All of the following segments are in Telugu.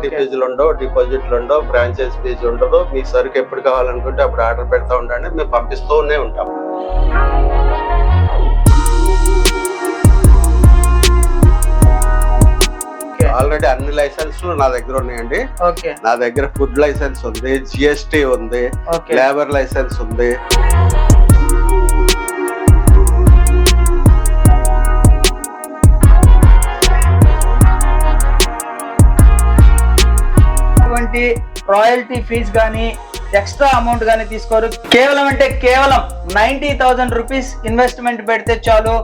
ఎంట్రీ ఫీజులు ఉండవు, డిపాజిట్లు ఉండవు, ఫ్రాంచైజ్ ఫీజు ఉండదు. మీ సరుకు ఎప్పుడు కావాలనుకుంటే అప్పుడు ఆర్డర్ పెడతా ఉండండి, మేము పంపిస్తూనే ఉంటాం. ఆల్రెడీ అన్ని లైసెన్స్లు నా దగ్గర ఉన్నాయండి. నా దగ్గర ఫుడ్ లైసెన్స్ ఉంది, జిఎస్టి ఉంది, లేబర్ లైసెన్స్ ఉంది. రాయల్టీ ఫీజ్ కానీ ఎక్స్ట్రా అమౌంట్ కానీ తీసుకోరు. కేవలం 90,000 రూపీస్ ఇన్వెస్ట్మెంట్ పెడితే చాలు.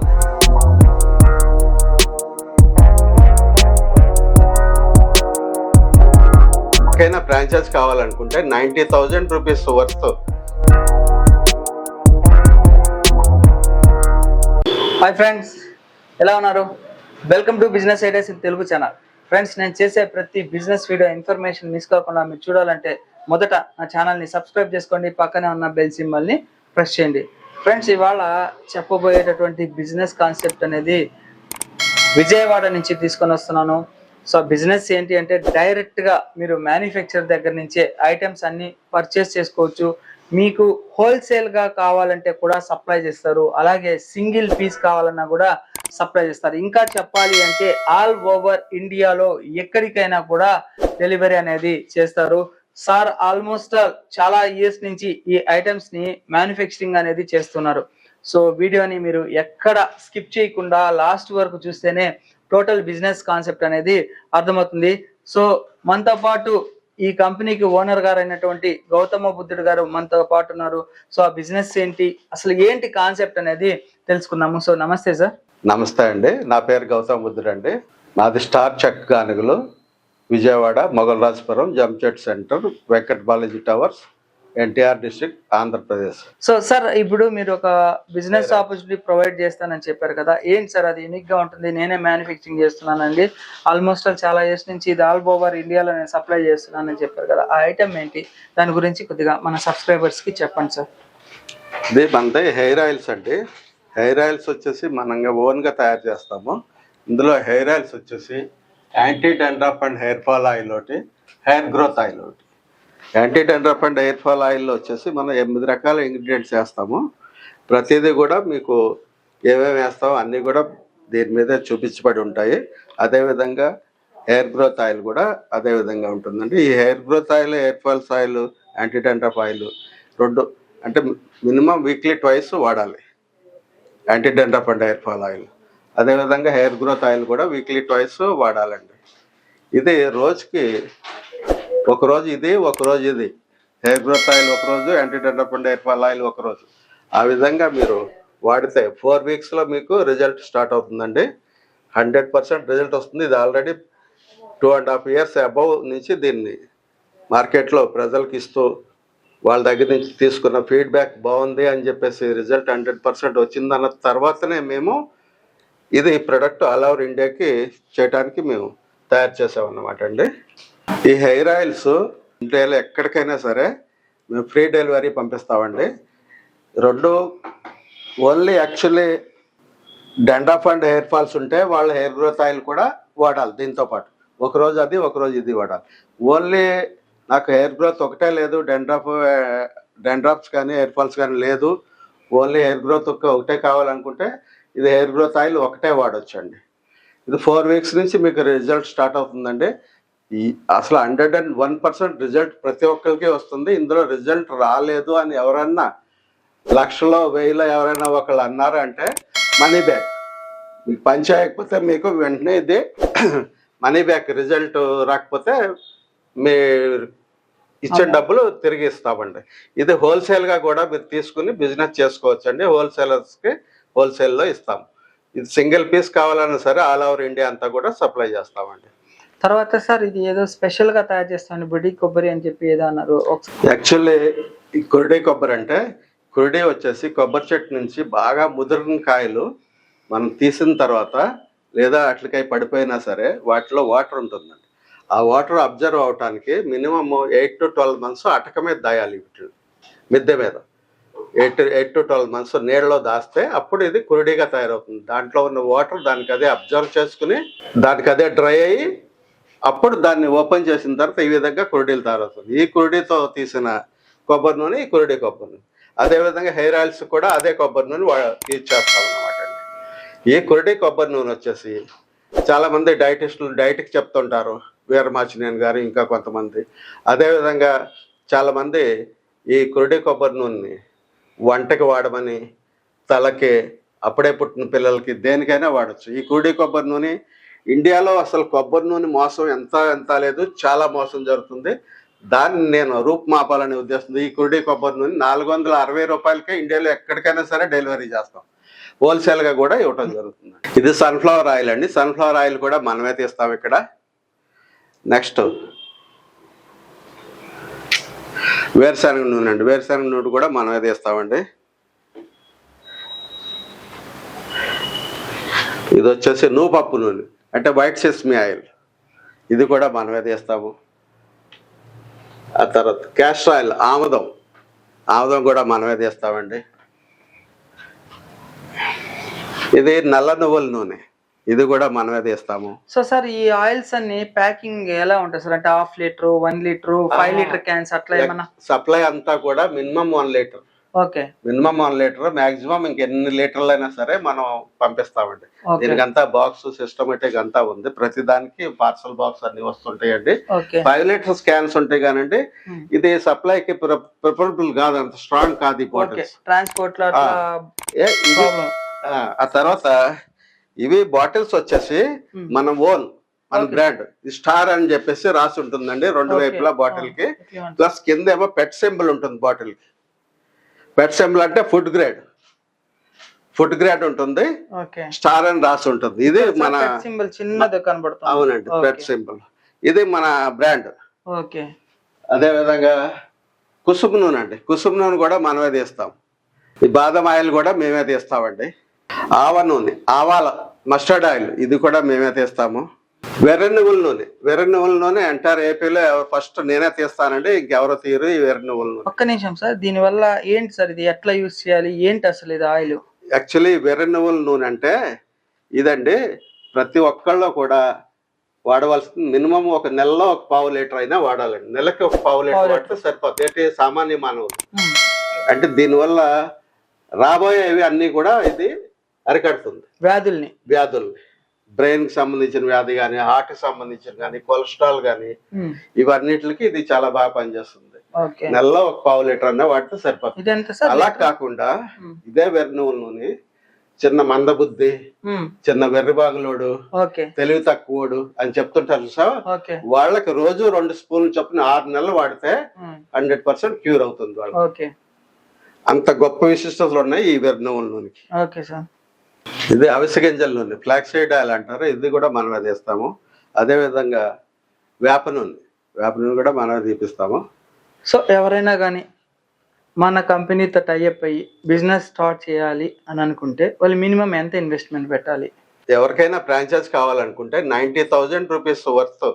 ఎవరికైనా ఫ్రాంచైజ్ కావాలనుకుంటే 90,000 రూపీస్ వర్త్. హాయ్ ఫ్రెండ్స్, ఎలా ఉన్నారు? Welcome to business ideas in Telugu channel. Friends, నేను చేసే ప్రతి బిజినెస్ వీడియో ఇన్ఫర్మేషన్ మిస్ కాకుండా మీరు చూడాలంటే మొదట నా ఛానల్ని సబ్స్క్రైబ్ చేసుకోండి, పక్కనే ఉన్న బెల్ సింబల్ని ప్రెస్ చేయండి. ఫ్రెండ్స్, ఇవాళ చెప్పబోయేటటువంటి బిజినెస్ కాన్సెప్ట్ అనేది విజయవాడ నుంచి తీసుకొని వస్తున్నాను. సో బిజినెస్ ఏంటి అంటే డైరెక్ట్గా మీరు మ్యానుఫ్యాక్చర్ దగ్గర నుంచే ఐటమ్స్ అన్ని పర్చేస్ చేసుకోవచ్చు. మీకు హోల్సేల్గా కావాలంటే కూడా సప్లై చేస్తారు, అలాగే సింగిల్ పీస్ కావాలన్నా కూడా సప్లై చేస్తారు. ఇంకా చెప్పాలి అంటే ఆల్ ఓవర్ ఇండియాలో ఎక్కడికైనా కూడా డెలివరీ అనేది చేస్తారు. సార్ ఆల్మోస్ట్ చాలా ఇయర్స్ నుంచి ఈ ఐటమ్స్ ని మ్యానుఫ్యాక్చరింగ్ అనేది చేస్తున్నారు. సో వీడియోని మీరు ఎక్కడ స్కిప్ చేయకుండా లాస్ట్ వరకు చూస్తేనే టోటల్ బిజినెస్ కాన్సెప్ట్ అనేది అర్థమవుతుంది. సో మనతో పాటు ఈ కంపెనీకి ఓనర్ గారు అయినటువంటి గౌతమ బుద్ధుడు గారు మనతో పాటు ఉన్నారు. సో ఆ బిజినెస్ ఏంటి, అసలు ఏంటి కాన్సెప్ట్ అనేది తెలుసుకుందాము. సో నమస్తే సార్. నమస్తే అండి, నా పేరు గౌతమ బుద్ధుడు అండి. నాది స్టార్ చెక్ గానుగులు, విజయవాడ, మొగల్రాజపురం, జంచెట్ centre, Venkat Balaji towers, NTR district, Andhra Pradesh. So sir, ఇప్పుడు మీరు ఒక బిజినెస్ ఆపర్చునిటీ ప్రొవైడ్ చేస్తానని చెప్పారు కదా, ఏంటి సార్ అది? యూనిక్ గా ఉంటుంది. నేనే మ్యానుఫ్యాక్చరింగ్ చేస్తున్నానండి, ఆల్మోస్ట్ చాలా ఇయర్స్ నుంచి ఇది ఆల్ ఓవర్ ఇండియాలో నేను సప్లై చేస్తున్నానని చెప్పారు కదా, ఆ ఐటమ్ ఏంటి, దాని గురించి కొద్దిగా మన సబ్స్క్రైబర్స్ కి చెప్పండి సార్. ఇది మనది హెయిర్ ఆయిల్స్ అండి. హెయిర్ ఆయిల్స్ వచ్చేసి మనం ఓన్గా తయారు చేస్తాము. ఇందులో హెయిర్ ఆయిల్స్ వచ్చేసి anti dandruff and hair fall oil ఒకటి, హెయిర్ గ్రోత్ ఆయిల్ ఒకటి. Anti dandruff and hair fall ఆయిల్లో వచ్చేసి మనం 8 రకాల ఇంగ్రీడియంట్స్ వేస్తాము. ప్రతిదీ కూడా మీకు ఏమేమి వేస్తామో అన్నీ కూడా దీని మీదే చూపించబడి ఉంటాయి. అదేవిధంగా హెయిర్ గ్రోత్ ఆయిల్ కూడా అదే విధంగా ఉంటుందండి. ఈ hair growth oil, hair falls oil, anti dandruff oil రెండు అంటే మినిమం వీక్లీ ట్వైస్ వాడాలి, anti dandruff and hair fall oil. అదేవిధంగా హెయిర్ గ్రోత్ ఆయిల్ కూడా వీక్లీ ట్వైస్ వాడాలండి. ఇది రోజుకి ఒకరోజు ఇది, ఒకరోజు ఇది. హెయిర్ గ్రోత్ ఆయిల్ ఒకరోజు, anti dandruff and hair fall oil ఒకరోజు. ఆ విధంగా మీరు వాడితే 4 వీక్స్లో మీకు రిజల్ట్ స్టార్ట్ అవుతుందండి. 100% రిజల్ట్ వస్తుంది. ఇది ఆల్రెడీ 2.5 ఇయర్స్ అబవ్ నుంచి దీన్ని మార్కెట్లో ప్రజలకు ఇస్తూ వాళ్ళ దగ్గర నుంచి తీసుకున్న ఫీడ్బ్యాక్ బాగుంది అని చెప్పేసి రిజల్ట్ 100% వచ్చిందన్న తర్వాతనే మేము ఇది ప్రొడక్ట్ ఆల్ ఓవర్ ఇండియాకి చేయడానికి మేము తయారు చేసామన్నమాట అండి. ఈ హెయిర్ ఆయిల్స్ ఇండియాలో ఎక్కడికైనా సరే మేము ఫ్రీ డెలివరీ పంపిస్తామండి. రెండు only actually dandruff and hair falls ఉంటే వాళ్ళ హెయిర్ గ్రోత్ ఆయిల్ కూడా వాడాలి. దీంతో పాటు ఒకరోజు అది, ఒకరోజు ఇది వాడాలి. ఓన్లీ నాకు హెయిర్ గ్రోత్ ఒకటే లేదు, డాండ్రఫ్స్ కానీ హెయిర్ ఫాల్స్ కానీ లేదు, ఓన్లీ హెయిర్ గ్రోత్ ఒకటే కావాలనుకుంటే ఇది హెయిర్ గ్రోత్ ఆయిల్ ఒకటే వాడొచ్చండి. ఇది 4 వీక్స్ నుంచి మీకు రిజల్ట్ స్టార్ట్ అవుతుందండి. అసలు 101% రిజల్ట్ ప్రతి ఒక్కరికి వస్తుంది. ఇందులో రిజల్ట్ రాలేదు అని ఎవరన్నా 1,00,000 1,000 ఎవరైనా ఒకళ్ళు అన్నారు అంటే మనీ బ్యాక్. మీకు పని చేయకపోతే మీకు వెంటనే ఇది మనీ బ్యాక్. రిజల్ట్ రాకపోతే మీ ఇచ్చే డబ్బులు తిరిగి ఇస్తామండి. ఇది హోల్సేల్గా కూడా మీరు తీసుకుని బిజినెస్ చేసుకోవచ్చండి. హోల్సేలర్స్కి హోల్సేల్లో ఇస్తాము. ఇది సింగిల్ పీస్ కావాలన్నా సరే ఆల్ ఓవర్ ఇండియా అంతా కూడా సప్లై చేస్తామండి. తర్వాత సార్, ఇది ఏదో స్పెషల్గా తయారు చేస్తాను బుడి కొబ్బరి అని చెప్పి ఏదో అన్నారు. యాక్చువల్లీ ఈ కురిడి కొబ్బరి అంటే, కురిడి వచ్చేసి కొబ్బరి చెట్టు నుంచి బాగా ముదిరిన కాయలు మనం తీసిన తర్వాత లేదా అట్లకాయ పడిపోయినా సరే వాటిలో వాటర్ ఉంటుందండి. ఆ వాటర్ అబ్జర్వ్ అవడానికి మినిమం 8 to 12 months అటక మీద దాయాలి. వీటిని మిద్దె మీద 8 to 12 months నీళ్ళలో దాస్తే అప్పుడు ఇది కురిడిగా తయారవుతుంది. దాంట్లో ఉన్న వాటర్ దానికి అదే అబ్జర్వ్ చేసుకుని దానికి అదే డ్రై అయ్యి అప్పుడు దాన్ని ఓపెన్ చేసిన తర్వాత ఈ విధంగా కురుడీలు తయారవుతుంది. ఈ కురుడీతో తీసిన కొబ్బరి నూనె, ఈ కురుడి కొబ్బరి నూనె. అదేవిధంగా హెయిర్ ఆయిల్స్ కూడా అదే కొబ్బరి నూనె యూజ్ చేస్తాం అన్నమాట అండి. ఈ కురుడి కొబ్బరి నూనె వచ్చేసి చాలామంది డైటిస్టులు డైట్కి చెప్తుంటారు, వీరమాచినేని గారు ఇంకా కొంతమంది. అదేవిధంగా చాలామంది ఈ కురుడి కొబ్బరి నూనెని వంటకి వాడమని, తలకి, అప్పుడే పుట్టిన పిల్లలకి, దేనికైనా వాడచ్చు. ఈ కురుడి కొబ్బరి నూనె ఇండియాలో అసలు కొబ్బరి నూనె మోసం ఎంత లేదు, చాలా మోసం జరుగుతుంది. దాన్ని నేను రూపుమాపాలనే ఉద్దేశంతో ఈ కురుడి కొబ్బరి నూనె 460 రూపాయలకే ఇండియాలో ఎక్కడికైనా సరే డెలివరీ చేస్తాం. హోల్సేల్గా కూడా ఇవ్వటం జరుగుతుంది. ఇది సన్ఫ్లవర్ ఆయిల్ అండి. సన్ఫ్లవర్ ఆయిల్ కూడా మనమే తీస్తాం ఇక్కడ. నెక్స్ట్ వేరుశనగ నూనె అండి. వేరుశనగ నూనె కూడా మనమే తీస్తామండి. ఇది వచ్చేసి నూపప్పు నూనె అంటే వైట్ సెస్మీ ఆయిల్, ఇది కూడా మనమే తీస్తాము. ఆ తర్వాత క్యాస్టర్ ఆయిల్, ఆముదం కూడా మనమే తీస్తామండి. ఇది నల్ల నువ్వుల నూనె, ఇది కూడా మనమే తీస్తాము. సో సార్ ఈ ఆయిల్స్ అన్ని ప్యాకింగ్ ఎలా ఉంటాయి సార్? అంటే 1/2 లీటర్, 1 లీటర్, 5 లీటర్ క్యాన్స్ అట్లా ఏమన్నా? సప్లై అంతా కూడా minimum 1 litre. Okay, minimum 1 litre, maximum ఇంకెన్ని లీటర్లు అయినా సరే మనం పంపిస్తామండి. దీనికంతా బాక్స్ సిస్టమేటిక్ అంతా ఉంది. ప్రతి దానికి పార్సల్ బాక్స్ అన్ని వస్తుంటాయండి. 5 లీటర్స్ క్యాన్స్ ఉంటాయి కానండి. ఇది సప్లైకి ప్రిఫరబుల్ కాదు, అంత స్ట్రాంగ్ కాదు ఈ బాటిల్స్ ట్రాన్స్పోర్ట్ లో. ఆ తర్వాత ఇవి బాటిల్స్ వచ్చేసి మన ఓన్, మన బ్రాండ్ స్టార్ అని చెప్పేసి రాసి ఉంటుందండి రెండు వైపులా బాటిల్ కి. ప్లస్ కింద ఏమో పెట్ సింబల్ ఉంటుంది బాటిల్ కి. పెట్ సింబల్ అంటే ఫుడ్ గ్రేడ్ ఉంటుంది, స్టార్ అని రాసి ఉంటుంది. ఇది మన సింబల్ చిన్నది కనబడుతుంది. అవునండి, పెట్ సింబల్. ఇది మన బ్రాండ్. ఓకే. అదే విధంగా కుసుమ నూనె అండి. కుసుమ నూనె కూడా మనమే తీస్తాం. ఈ బాదం ఆయిల్ కూడా మేమే తీస్తామండి. ఆవ నూనె, ఆవాల మస్టర్డ్ ఆయిల్, ఇది కూడా మేమే తీస్తాము. వెర్రి నువ్వుల నూనె ఎంటైర్ ఏపీలో ఫస్ట్ నేనే తీస్తానండి, ఇంకెవరో తీరు ఈ వెర్రి నువ్వుల నూనె. ఒక్క నిమిషం సార్, దీని వల్ల ఏంటి సార్, ఇది ఎట్లా యూజ్ చేయాలి, ఏంటి అసలు ఇది ఆయిల్? యాక్చువల్లీ వెర్రి నువ్వుల నూనె అంటే ఇదండి, ప్రతి ఒక్కళ్ళు కూడా వాడవలసింది మినిమం ఒక నెలలో 1/4 లీటర్ అయినా వాడాలండి. నెలకి 1/4 లీటర్ వాడితే సరిపోతుంది. ఏంటి సామాన్య మానవులు అంటే దీనివల్ల రాబోయేవి అన్ని కూడా ఇది అరికడుతుంది. వ్యాధుల్ని, బ్రెయిన్ కి సంబంధించిన వ్యాధి కానీ, హార్ట్ కి సంబంధించిన కానీ, కొలెస్ట్రాల్ కానీ, ఇవన్నిటికి ఇది చాలా బాగా పనిచేస్తుంది. నెలలో 1/4 లీటర్ అన్నా వాడితే సరిపోతుంది. అలా కాకుండా ఇదే వెర్రి నువ్వుల నూనె చిన్న మందబుద్ధి, చిన్న వెర్రిబాగులోడు, తెలివి తక్కువడు అని చెప్తుంటారు సార్, వాళ్ళకి రోజు 2 స్పూన్లు చొప్పున 6 నెలలు వాడితే 100% క్యూర్ అవుతుంది వాళ్ళకి. అంత గొప్ప విశిష్టతలు ఉన్నాయి ఈ వెర్రి నువ్వుల నూనెకి. ఇది అవిసె గింజల నూనె, ఫ్లాక్సీడ్ ఆయిల్ అంటారు, ఇది కూడా మనమే తీస్తాము. అదేవిధంగా వేప నూనె కూడా మనమే తీపిస్తాము. సో ఎవరైనా కానీ మన కంపెనీతో టైఅప్ అయ్యి బిజినెస్ స్టార్ట్ చేయాలి అని అనుకుంటే వాళ్ళు మినిమం ఎంత ఇన్వెస్ట్మెంట్ పెట్టాలి? ఎవరికైనా ఫ్రాంచైజ్ కావాలనుకుంటే 90,000 రూపీస్ వర్త్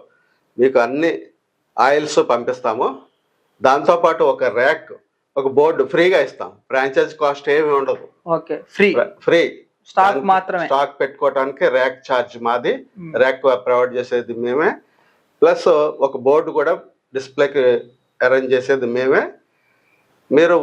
మీకు అన్ని ఆయిల్స్ పంపిస్తాము. దాంతోపాటు ఒక ర్యాక్, ఒక బోర్డు ఫ్రీగా ఇస్తాం. ఫ్రాంచైజ్ కాస్ట్ ఏమి ఉండదు. ఫ్రీ స్టాక్ మాత్రమే. స్టాక్ పెట్టుకోవడానికి ర్యాక్ ఛార్జ్ మాది, ర్యాక్ ప్రొవైడ్ చేసేది మేమే. ప్లస్ ఒక బోర్డు కూడా డిస్ప్లేకి అరేంజ్ చేసేది మేమే. మీరు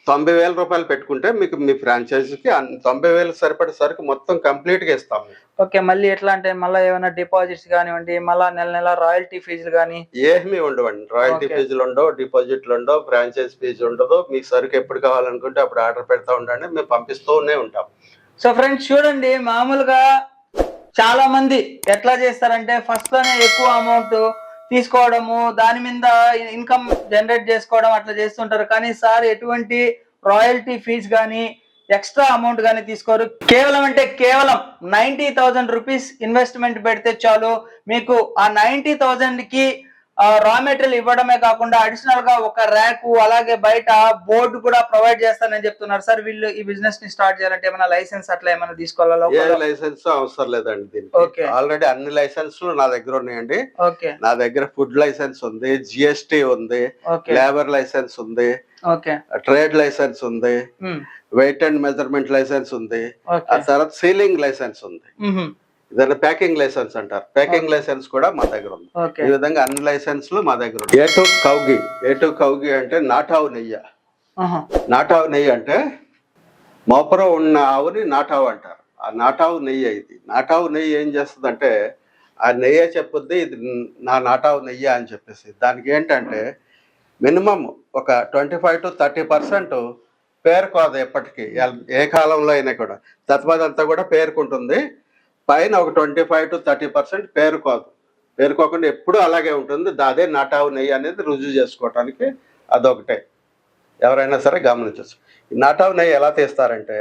90,000 రూపాయలు పెట్టుకుంటే మీకు మీ ఫ్రాంచైజీకి 90,000 సరిపడే సరుకు మొత్తం కంప్లీట్ గా ఇస్తాం. ఓకే, మళ్ళీ ఎట్లా అంటే మళ్ళీ ఏమైనా డిపాజిట్స్ కానివ్వండి, మళ్ళీ నెల రాయల్టీ ఫీజులు కానీ ఏమీ ఉండవండి. రాయల్టీ ఫీజులు ఉండవు, డిపాజిట్లు ఉండవు, ఫ్రాంచైజ్ ఫీజు ఉండదు. మీ సరుకు ఎప్పుడు కావాలనుకుంటే అప్పుడు ఆర్డర్ పెడతా ఉండండి, మేము పంపిస్తూనే ఉంటాం. సో ఫ్రెండ్స్ చూడండి, మామూలుగా చాలా మంది ఎట్లా చేస్తారంటే ఫస్ట్ లోనే ఎక్కువ అమౌంట్ తీసుకోవడము, దాని మీద ఇన్కమ్ జనరేట్ చేసుకోవడం అట్లా చేస్తుంటారు. కానీ సార్ ఎటువంటి రాయల్టీ ఫీజు కానీ ఎక్స్ట్రా అమౌంట్ కానీ తీసుకోరు. కేవలం 90,000 రూపీస్ ఇన్వెస్ట్మెంట్ పెడితే చాలు, మీకు ఆ 90,000 కి రా మెటీరియల్ ఇవ్వడమే కాకుండా అడిషనల్ గా ఒక ర్యాక్, అలాగే బయట బోర్డు కూడా ప్రొవైడ్ చేస్తానని చెప్తున్నారు. సార్ వీళ్ళు ఈ బిజినెస్ ని స్టార్ట్ చేయాలంటే ఏమైనా లైసెన్స్ అట్లా ఏమైనా తీసుకోవాలా? లైసెన్స్ అవసరం లేదండి దీనికి. ఆల్రెడీ అన్ని లైసెన్స్లు నా దగ్గర ఉన్నాయండి. నా దగ్గర ఫుడ్ లైసెన్స్ ఉంది, జిఎస్టీ ఉంది, లేబర్ లైసెన్స్ ఉంది, ట్రేడ్ లైసెన్స్ ఉంది, వెయిట్ అండ్ మెజర్మెంట్ లైసెన్స్ ఉంది, ఆ తర్వాత సీలింగ్ లైసెన్స్ ఉంది. ఇదైనా ప్యాకింగ్ లైసెన్స్ అంటారు. ప్యాకింగ్ లైసెన్స్ కూడా మా దగ్గర ఉంది. ఓకే. ఈ విధంగా అన్ని లైసెన్స్లు మా దగ్గర ఉంది. ఏ2 కౌగి అంటే నాటావు నెయ్యి. ఆహా. నాటావు నెయ్యి అంటే మోపరం ఉన్న ఆవుని నాటావు అంటారు. ఆ నాటావు నెయ్యి ఇది. నాటావు నెయ్యి ఏం చేస్తుందంటే ఆ నెయ్యే చెప్పుద్ది ఇది నా నాటావు నెయ్యి అని చెప్పేసి. దానికి ఏంటంటే మినిమం ఒక 25 to 30% పేరుకోదు ఎప్పటికీ, ఏ కాలంలో అయినా కూడా. తత్మదంతా కూడా పేరుకుంటుంది. పైన ఒక 25 to 30% పేరుకోకుండా ఎప్పుడూ అలాగే ఉంటుంది. అదే నాటావు నెయ్యి అనేది రుజువు చేసుకోవటానికి అదొకటే ఎవరైనా సరే గమనించవచ్చు. ఈ నాటావు నెయ్యి ఎలా తీస్తారంటే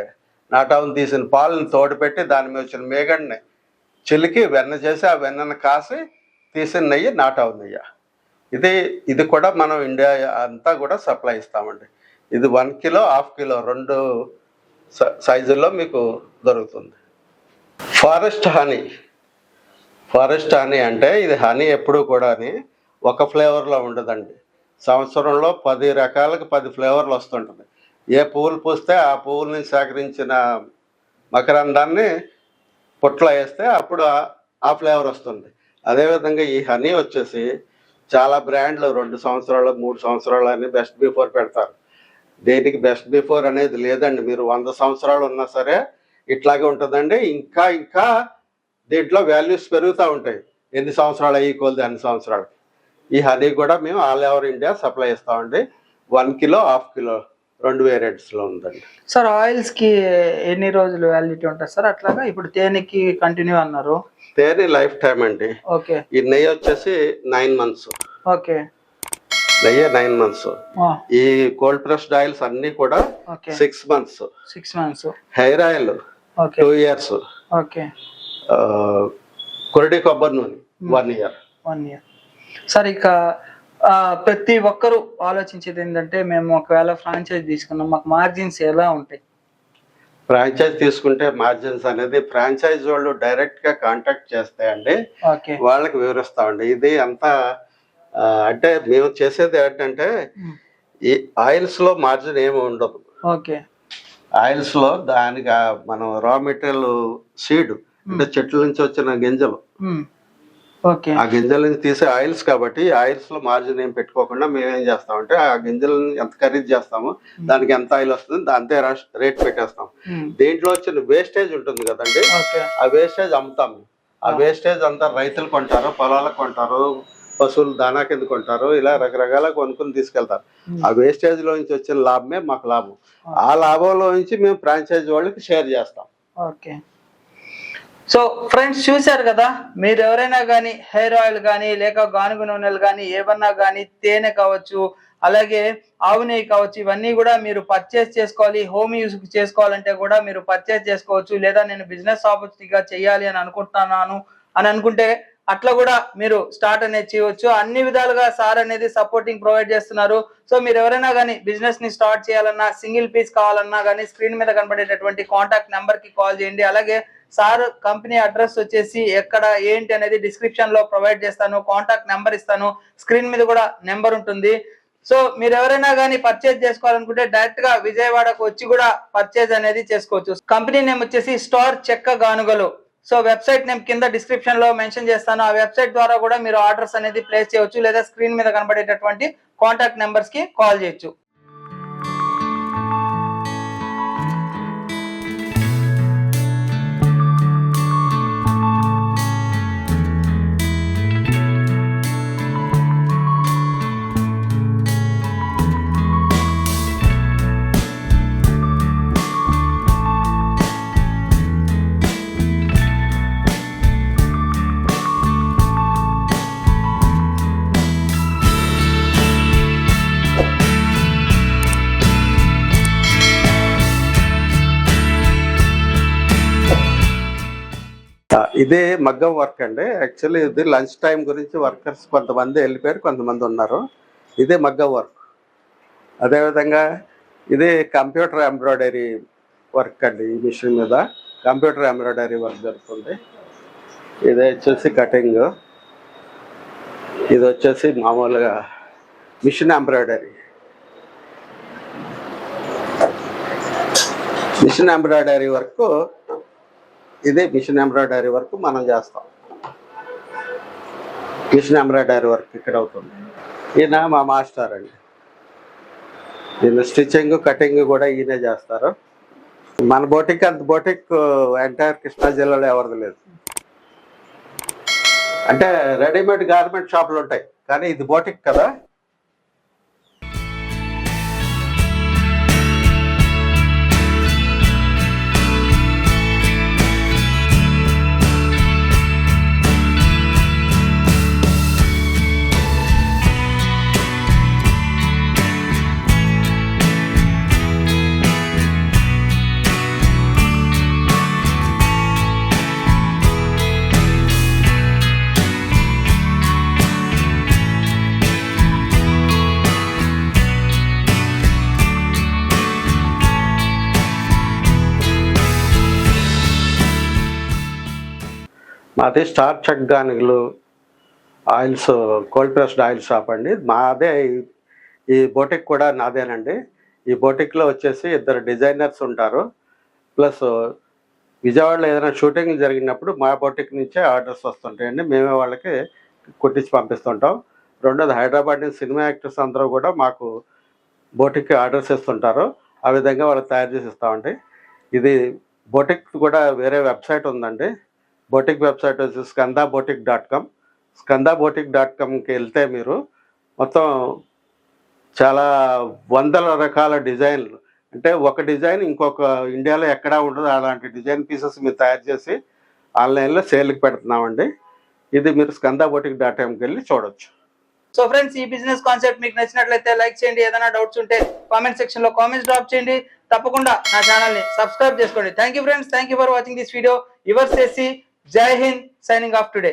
నాటావుని తీసిన పాలను తోడుపెట్టి దాని మీద వచ్చిన మేగడిని చిలికి వెన్న చేసి ఆ వెన్నను కాసి తీసిన నెయ్యి నాటావు నెయ్యి. ఇది కూడా మనం ఇండియా అంతా కూడా సప్లై ఇస్తామండి. ఇది 1 కిలో, 1/2 కిలో 2 సైజుల్లో మీకు దొరుకుతుంది. ఫారెస్ట్ హనీ అంటే ఇది హనీ ఎప్పుడు కూడా ఒక ఫ్లేవర్లో ఉండదండి. సంవత్సరంలో 10 రకాలకు 10 ఫ్లేవర్లు వస్తుంటుంది. ఏ పువ్వులు పూస్తే ఆ పువ్వుల్ని సేకరించిన మకరందాన్ని పొట్లో వేస్తే అప్పుడు ఆ ఫ్లేవర్ వస్తుంది. అదేవిధంగా ఈ హనీ వచ్చేసి చాలా బ్రాండ్లు 2 సంవత్సరాలు 3 సంవత్సరాలు అని బెస్ట్ బిఫోర్ పెడతారు. దేనికి బెస్ట్ బిఫోర్ అనేది లేదండి. మీరు 100 సంవత్సరాలు ఉన్నా సరే ఇట్లాగే ఉంటుందండి. ఇంకా దీంట్లో వాల్యూస్ పెరుగుతూ ఉంటాయి. ఎన్ని సంవత్సరాలు అయ్యి కొలిది అన్ని సంవత్సరాలు. ఈ హనీ కూడా మేము ఆల్ ఓవర్ ఇండియా సప్లై ఇస్తామండి. 1 కిలో, 1/2 కిలో 2 వేరియంట్స్లో ఉందండి. సార్ ఆయిల్స్కి ఎన్ని రోజులు వ్యాలిడిటీ ఉంటుంది సార్? అట్లాగా ఇప్పుడు తేనెకి కంటిన్యూ అన్నారు. తేనె లైఫ్ టైం అండి. ఓకే. ఈ నెయ్యి వచ్చేసి 9 months. ఓకే. నెయ్యి 9 months. ఈ కోల్డ్ ప్రెస్డ్ ఆయిల్స్ అన్ని కూడా 6 months. 6 months. Hair oil 2 years. Okay. కొరడి కొబ్బరి నూనె 1 year. 1 year. సార్ ఇక ప్రతి ఒక్కరూ ఆలోచించేది ఏంటంటే మేము ఒకవేళ ఫ్రాంచైజ్ తీసుకున్నాం మాకు మార్జిన్స్ ఎలా ఉంటాయి? ఫ్రాంచైజ్ తీసుకుంటే మార్జిన్స్ అనేది ఫ్రాంచైజ్ వాళ్ళు డైరెక్ట్ గా కాంటాక్ట్ చేస్తాయండి. వాళ్ళకి వివరిస్తామండి. ఇది అంతా అంటే మేము చేసేది ఏంటంటే ఈ ఆయిల్స్ లో మార్జిన్ ఏమి ఉండదు. ఓకే. ఆయిల్స్ లో దానికి మనం రా మెటీరియల్ సీడ్ అంటే చెట్ల నుంచి వచ్చిన గింజలు, ఆ గింజల నుంచి తీసే ఆయిల్స్ కాబట్టి ఆయిల్స్ లో మార్జిన్ ఏం పెట్టుకోకుండా మేము ఏం చేస్తామంటే ఆ గింజలను ఎంత ఖరీదు చేస్తామో దానికి ఎంత ఆయిల్ వస్తుంది అంతే రేట్ పెట్టేస్తాం. దీంట్లో వచ్చిన వేస్టేజ్ ఉంటుంది కదండి, ఆ వేస్టేజ్ అమ్ముతాము. ఆ వేస్టేజ్ అంతా రైతులు కొంటారు, పొలాలకు కొంటారు, పశువులు దానా కింద కొంటారు, ఇలా రకరకాల కొనుక్కుని తీసుకెళ్తారు. ఆ వేస్టేజ్ లో నుంచి వచ్చిన లాభమే మాకు లాభం. ఆ లాభంలో నుంచి మేము ఫ్రాంచైజ్ వాళ్ళకి షేర్ చేస్తాం. ఓకే. సో ఫ్రెండ్స్ చూశారు కదా, మీరు ఎవరైనా కానీ హెయిర్ ఆయిల్ కానీ లేక గానుగ నూనెలు కానీ ఏమన్నా కానీ తేనె కావచ్చు అలాగే ఆవు నెయ్యి కావచ్చు, ఇవన్నీ కూడా మీరు పర్చేస్ చేసుకోవాలి. హోమ్ యూస్ చేసుకోవాలంటే కూడా మీరు పర్చేస్ చేసుకోవచ్చు. లేదా నేను బిజినెస్ ఆపర్చునిటీగా చేయాలి అని అనుకుంటున్నాను అని అనుకుంటే అట్లా కూడా మీరు స్టార్ట్ అనేది చేయవచ్చు. అన్ని విధాలుగా సార్ అనేది సపోర్టింగ్ ప్రొవైడ్ చేస్తున్నారు. సో మీరు ఎవరైనా కానీ బిజినెస్ ని స్టార్ట్ చేయాలన్నా, సింగిల్ పీస్ కావాలన్నా కానీ స్క్రీన్ మీద కనబడేటటువంటి కాంటాక్ట్ నెంబర్ కి కాల్ చేయండి. అలాగే సార్ కంపెనీ అడ్రస్ వచ్చేసి ఎక్కడ ఏంటి అనేది డిస్క్రిప్షన్ లో ప్రొవైడ్ చేస్తాను. కాంటాక్ట్ నెంబర్ ఇస్తాను, స్క్రీన్ మీద కూడా నెంబర్ ఉంటుంది. సో మీరు ఎవరైనా కానీ పర్చేజ్ చేసుకోవాలనుకుంటే డైరెక్ట్ గా విజయవాడకు వచ్చి కూడా పర్చేజ్ అనేది చేసుకోవచ్చు. కంపెనీ నేమ్ వచ్చేసి స్టార్ చెక్క గానుగలు. సో వెబ్సైట్ నేమ్ కింద డిస్క్రిప్షన్ లో మెన్షన్ చేస్తాను. ఆ వెబ్సైట్ ద్వారా కూడా మీరు ఆర్డర్స్ అనేది ప్లేస్ చేయవచ్చు, లేదా స్క్రీన్ మీద కనబడేటటువంటి కాంటాక్ట్ నెంబర్స్ కి కాల్ చేయొచ్చు. ఇదే మగ్గం వర్క్ అండి. యాక్చువల్లీ ఇది లంచ్ టైం గురించి వర్కర్స్ కొంతమంది వెళ్ళిపోయారు, కొంతమంది ఉన్నారు. ఇదే మగ్గం వర్క్. అదేవిధంగా ఇది కంప్యూటర్ ఎంబ్రాయిడరీ వర్క్ అండి. ఈ మిషన్ మీద కంప్యూటర్ ఎంబ్రాయిడరీ వర్క్ జరుగుతుంది. ఇది వచ్చేసి కటింగ్, ఇది వచ్చేసి మామూలుగా machine embroidery. Machine embroidery work ఇది మిషన్ ఎంబ్రాయిడరీ వర్క్ మనం చేస్తాం. మిషన్ ఎంబ్రాయిడరీ వర్క్ ఇక్కడ అవుతుంది. ఈయన మా మాస్టర్ అండి. దీని స్టిచ్చింగ్ కటింగ్ కూడా ఈయనే చేస్తారు. మన బోటిక్ అంత బోటిక్ ఎంటైర్ కృష్ణా జిల్లాలో ఎవరిది లేదు. అంటే రెడీమేడ్ గార్మెంట్ షాపులు ఉంటాయి, కానీ ఇది బోటిక్ కదా. మాది స్టార్ చగ్గానిగులు oils, cold pressed oil shop అండి. మాదే ఈ బోటిక్ కూడా నాదేనండి. ఈ బోటిక్లో వచ్చేసి 2 డిజైనర్స్ ఉంటారు. ప్లస్ విజయవాడలో ఏదైనా షూటింగ్ జరిగినప్పుడు మా బోటిక్ నుంచే ఆర్డర్స్ వస్తుంటాయండి. మేమే వాళ్ళకి కుట్టించి పంపిస్తుంటాం. రెండోది హైదరాబాద్ నుంచి సినిమా యాక్టర్స్ అందరూ కూడా మాకు బోటిక్కి ఆర్డర్స్ ఇస్తుంటారు. ఆ విధంగా వాళ్ళకి తయారు చేసి ఇస్తామండి. ఇది బోటిక్ కూడా వేరే వెబ్సైట్ ఉందండి. బోటిక్ వెబ్సైట్ వచ్చి skandabotic.com. skandabotic.comకి వెళ్తే మీరు మొత్తం చాలా వందల రకాల డిజైన్లు, అంటే ఒక డిజైన్ ఇంకొక ఇండియాలో ఎక్కడా ఉండదు, అలాంటి డిజైన్ పీసెస్ మీరు తయారు చేసి ఆన్లైన్లో సేల్కి పెడుతున్నామండి. ఇది మీరు skandabotic.comకి వెళ్ళి చూడొచ్చు. సో ఫ్రెండ్స్, ఈ బిజినెస్ కాన్సెప్ట్ మీకు నచ్చినట్లయితే లైక్ చేయండి. ఏదైనా డౌట్స్ ఉంటే కామెంట్ సెక్షన్ లో కామెంట్స్ డ్రాప్ చేయండి. తప్పకుండా నా ఛానల్ ని సబ్స్క్రైబ్ చేసుకోండి. Thank you friends, thank you for watching this video. Yours చేసి జై హింద్, సైనింగ్ ఆఫ్ టుడే.